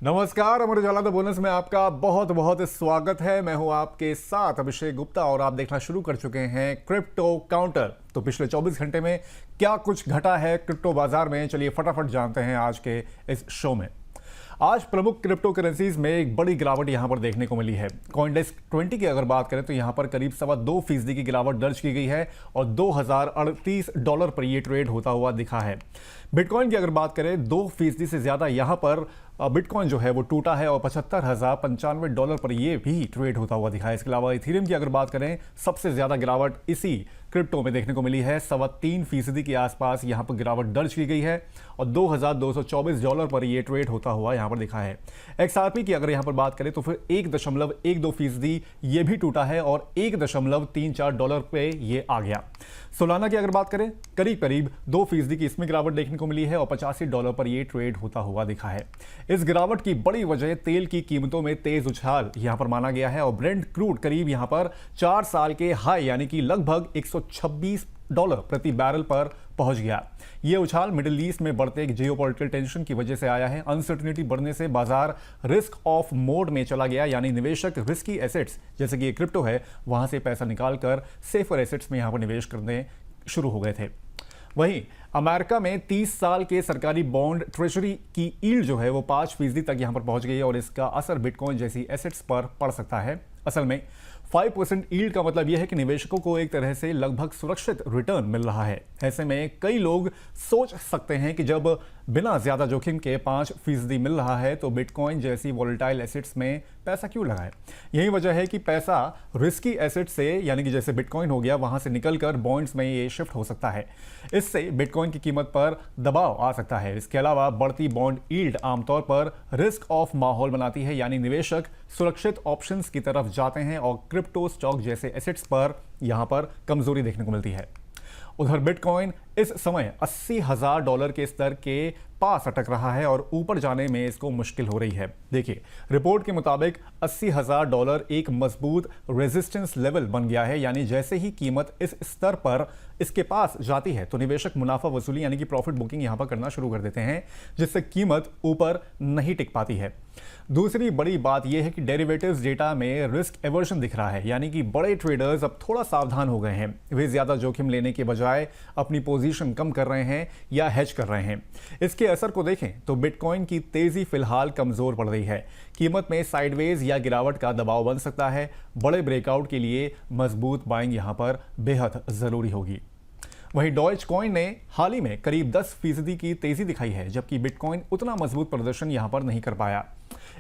नमस्कार, Amar Ujala the bonus में आपका बहुत बहुत स्वागत है। मैं हूं आपके साथ अभिषेक गुप्ता और आप देखना शुरू कर चुके हैं क्रिप्टो काउंटर। तो पिछले 24 घंटे में क्या कुछ घटा है क्रिप्टो बाजार में, चलिए फटाफट जानते हैं आज के इस शो में। आज प्रमुख क्रिप्टो करेंसीज में एक बड़ी गिरावट यहां पर देखने को मिली है। कॉइनडेस्क 20 की अगर बात करें तो यहां पर करीब 2.25% की गिरावट दर्ज की गई है और $2038 पर यह ट्रेड होता हुआ दिखा है। बिटकॉइन की अगर बात करें 2% से ज्यादा यहां पर बिटकॉइन जो है वो टूटा है और $75,095 पर यह भी ट्रेड होता हुआ दिखा है। इसके अलावा इथेरियम की अगर बात करें सबसे ज्यादा गिरावट इसी क्रिप्टो में देखने को मिली है। 3.25% के आसपास यहां पर गिरावट दर्ज की गई है और $2,224 पर यह ट्रेड होता हुआ यहां पर दिखा है। XRP की अगर यहां पर बात करें तो फिर 1.12% यह भी टूटा है और $1.34 पे यह आ गया। सोलाना की अगर बात करें करीब करीब 2% की इसमें गिरावट देखने को मिली है और $85 पर यह ट्रेड होता हुआ दिखा है। इस गिरावट की बड़ी वजह तेल की कीमतों में तेज उछाल यहां पर माना गया है और ब्रेंट क्रूड करीब यहां पर 4 साल के हाई यानी कि लगभग $126 प्रति बैरल पर पहुंच गया। यह उछाल मिडिल ईस्ट में बढ़ते जियोपॉलिटिकल टेंशन की वजह से आया है। अनसर्टेनिटी बढ़ने से बाजार रिस्क ऑफ मोड में चला गया, यानी निवेशक रिस्की एसेट्स जैसे कि क्रिप्टो है वहां से पैसा निकालकर सेफर एसेट्स में यहां पर निवेश करने शुरू हो गए थे। वहीं अमेरिका में 30 साल के सरकारी बॉन्ड ट्रेजरी की यील्ड जो है वो 5% तक यहां पर पहुंच गई है और इसका असर बिटकॉइन जैसी एसेट्स पर पड़ सकता है। असल में 5% यील्ड का मतलब यह है कि निवेशकों को एक तरह से लगभग सुरक्षित रिटर्न मिल रहा है। ऐसे में कई लोग सोच सकते हैं कि जब बिना ज्यादा जोखिम के 5% मिल रहा है तो बिटकॉइन जैसी वॉलेटाइल एसेट्स में पैसा क्यों लगाए। यही वजह है कि पैसा रिस्की एसेट से यानी कि जैसे बिटकॉइन हो गया वहां से निकलकर बॉन्ड्स में ये शिफ्ट हो सकता है। इससे बिटकॉइन की कीमत पर दबाव आ सकता है। इसके अलावा बढ़ती बॉन्ड यील्ड आमतौर पर रिस्क ऑफ माहौल बनाती है, यानी निवेशक सुरक्षित ऑप्शंस की तरफ जाते हैं और क्रिप्टो स्टॉक जैसे एसेट्स पर यहां पर कमजोरी देखने को मिलती है। उधर बिटकॉइन इस समय $80,000 के स्तर के पास अटक रहा है और ऊपर जाने में इसको मुश्किल हो रही है। देखिए, रिपोर्ट के मुताबिक $80,000 एक मजबूत रेजिस्टेंस लेवल बन गया है, यानी जैसे ही कीमत इस स्तर पर इसके पास जाती है तो निवेशक मुनाफा वसूली यानी कि प्रॉफिट बुकिंग यहां पर करना शुरू कर देते हैं, जिससे कीमत ऊपर नहीं टिक पाती है। दूसरी बड़ी बात यह है कि डेरिवेटिव्स डेटा में रिस्क एवर्जन दिख रहा है, यानी कि बड़े ट्रेडर्स अब थोड़ा सावधान हो गए हैं। वे ज्यादा जोखिम लेने के बजाय अपनी पोजीशन कम कर रहे हैं या हेज कर रहे हैं। इसके असर को देखें तो बिटकॉइन की तेजी फिलहाल कमजोर पड़ रही है। कीमत में साइडवेज या गिरावट का दबाव बन सकता है। बड़े ब्रेकआउट के लिए मजबूत बाइंग यहां पर बेहद जरूरी होगी। वहीं डॉइच कॉइन ने हाल ही में करीब 10% की तेजी दिखाई है, जबकि बिटकॉइन उतना मजबूत प्रदर्शन यहां पर नहीं कर पाया।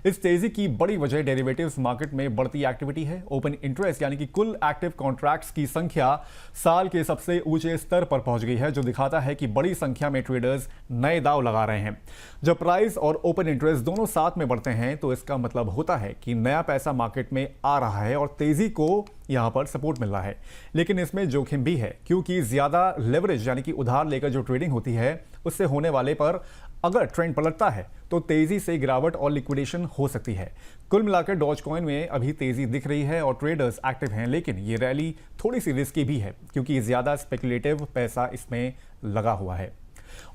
इस तेजी की बड़ी वजह डेरिवेटिव्स मार्केट में बढ़ती एक्टिविटी है। ओपन इंटरेस्ट यानी कि कुल एक्टिव कॉन्ट्रैक्ट्स की संख्या साल के सबसे ऊंचे स्तर पर पहुंच गई है, जो दिखाता है कि बड़ी संख्या में ट्रेडर्स नए दांव लगा रहे हैं। जब प्राइस और ओपन इंटरेस्ट दोनों साथ में बढ़ते हैं तो इसका मतलब होता है कि नया पैसा मार्केट में आ रहा है और तेजी को यहां पर सपोर्ट मिल रहा है। लेकिन इसमें जोखिम भी है, क्योंकि ज्यादा लेवरेज यानी कि उधार लेकर जो ट्रेडिंग होती है उससे होने वाले पर अगर ट्रेंड पलटता है तो तेजी से गिरावट और लिक्विडेशन हो सकती है। कुल मिलाकर डॉज कॉइन में अभी तेजी दिख रही है और ट्रेडर्स एक्टिव हैं, लेकिन ये रैली थोड़ी सी रिस्की भी है क्योंकि ज्यादा स्पेकुलेटिव पैसा इसमें लगा हुआ है।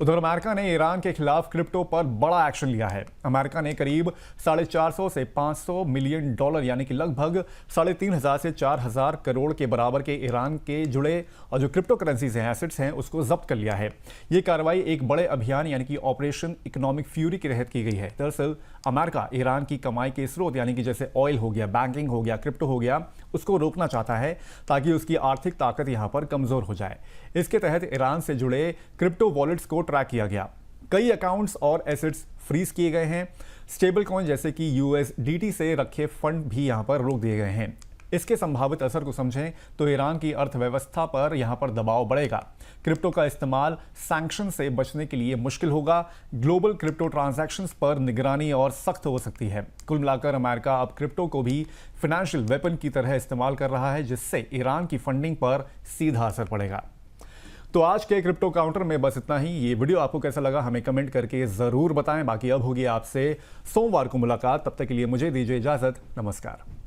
उधर अमेरिका ने ईरान के खिलाफ क्रिप्टो पर बड़ा एक्शन लिया है। अमेरिका ने करीब 450 से $500 मिलियन यानी कि लगभग 3,500 से 4,000 करोड़ के बराबर के ईरान के जुड़े और जो क्रिप्टो करेंसीज हैं, एसेट्स हैं, उसको जब्त कर लिया है। यह कार्रवाई एक बड़े अभियान यानी कि ऑपरेशन इकोनॉमिक फ्यूरी के तहत की गई है। दरअसल अमेरिका ईरान की कमाई के स्रोत यानी कि जैसे ऑयल हो गया, बैंकिंग हो गया, क्रिप्टो हो गया, उसको रोकना चाहता है ताकि उसकी आर्थिक ताकत यहां पर कमजोर हो जाए। इसके तहत ईरान से जुड़े क्रिप्टो वॉलेट्स को ट्रैक किया गया। कई अकाउंट्स और एसेट्स फ्रीज किए गए हैं। स्टेबल कॉइन जैसे कि USDT से रखे फंड भी यहां पर रोक दिए गए हैं। इसके संभावित असर को समझें तो ईरान की अर्थव्यवस्था पर यहां पर दबाव बढ़ेगा। क्रिप्टो का इस्तेमाल सैंक्शन से बचने के लिए मुश्किल होगा। ग्लोबल क्रिप्टो ट्रांजैक्शंस पर निगरानी और सख्त हो सकती है। कुल मिलाकर अमेरिका अब क्रिप्टो को भी फाइनेंशियल वेपन की तरह इस्तेमाल कर रहा है, जिससे ईरान की फंडिंग पर सीधा असर पड़ेगा। तो आज के क्रिप्टो काउंटर में बस इतना ही। ये वीडियो आपको कैसा लगा हमें कमेंट करके जरूर बताएं। बाकी अब होगी आपसे सोमवार को मुलाकात। तब तक के लिए मुझे दीजिए इजाजत। नमस्कार।